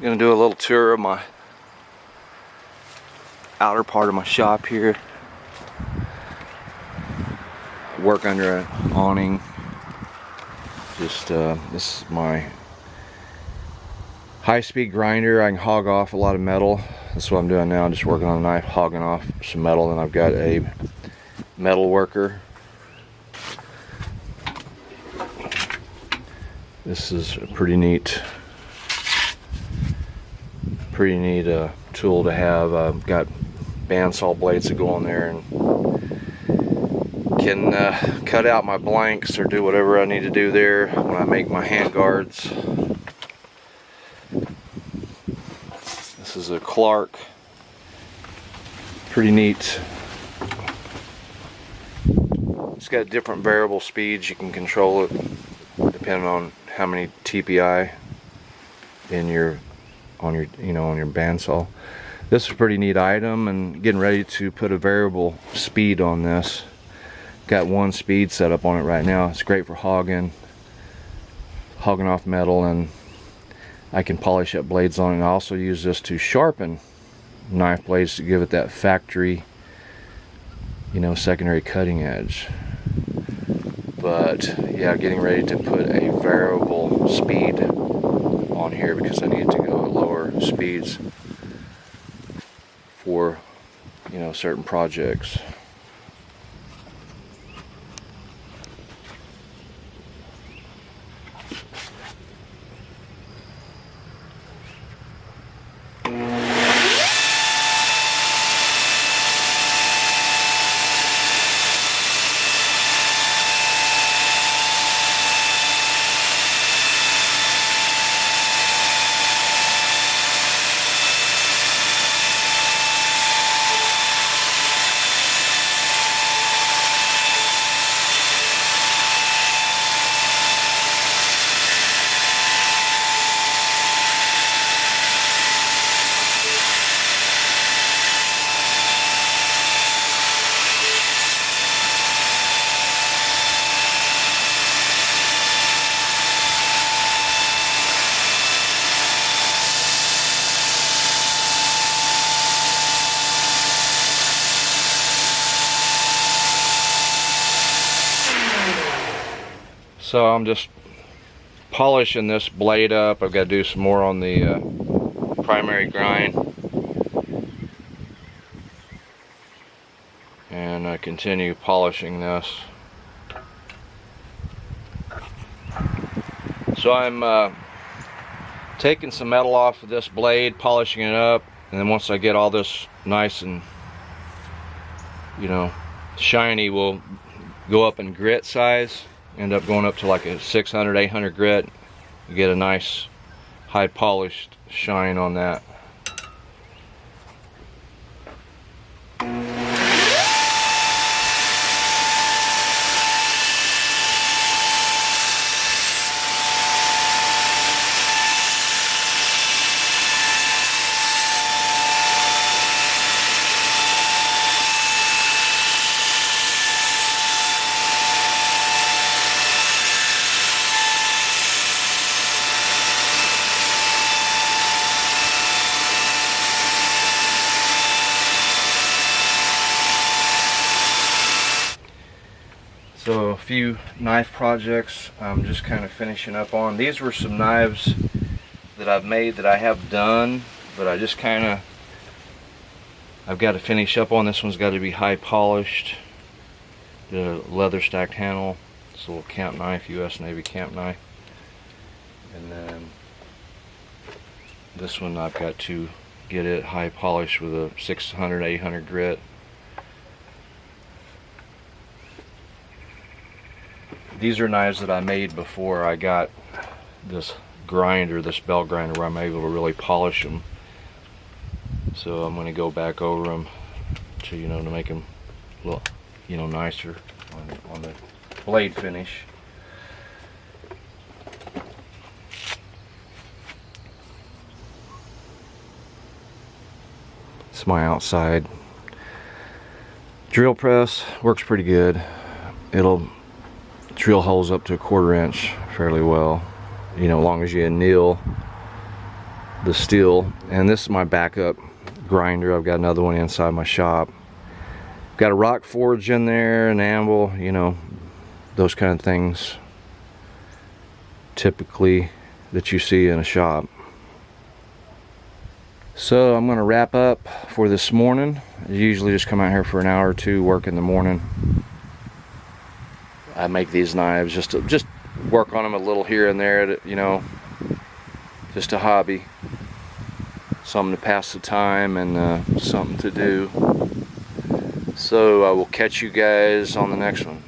Gonna do a little tour of my outer part of my shop here. Work under an awning. Just this is my high-speed grinder. I can hog off a lot of metal. That's what I'm doing now. I'm just working on a knife, hogging off some metal. And I've got a metal worker. This is a pretty neat tool to have. I've got bandsaw blades that go on there and can cut out my blanks or do whatever I need to do there when I make my hand guards. This is a Clark. Pretty neat. It's got different variable speeds. You can control it depending on how many TPI in your on your bandsaw. This is a pretty neat item, and getting ready to put a variable speed on this. Got one speed set up on it right now. It's great for hogging off metal, and I can polish up blades on it. And I also use this to sharpen knife blades to give it that factory, secondary cutting edge. But yeah, getting ready to put a variable speed on here because I need to go at lower speeds for certain projects. So I'm just polishing this blade up. I've got to do some more on the primary grind, and I continue polishing this. So I'm taking some metal off of this blade, polishing it up, and then once I get all this nice and shiny, we'll go up in grit size. End up going up to like a 600, 800 grit. You get a nice high polished shine on that. So a few knife projects I'm just kind of finishing up on. These were some knives that I've made that I have done, but I just I've got to finish up on. This one's got to be high polished. Did a leather stacked handle. It's a little camp knife, US Navy camp knife. And then this one I've got to get it high polished with a 600, 800 grit. These are knives that I made before I got this grinder, this bell grinder, where I'm able to really polish them. So I'm going to go back over them to to make them look nicer on the blade finish. It's my outside drill press. Works pretty good. It'll drill holes up to 1/4 inch fairly well, as long as you anneal the steel. And this is my backup grinder. I've got another one inside my shop. Got a rock forge in there, an anvil, you know, those kind of things typically that you see in a shop. So I'm gonna wrap up for this morning. I usually just come out here for an hour or two, work in the morning. I make these knives just to work on them a little here and there, you know, just a hobby, something to pass the time and something to do. So I will catch you guys on the next one.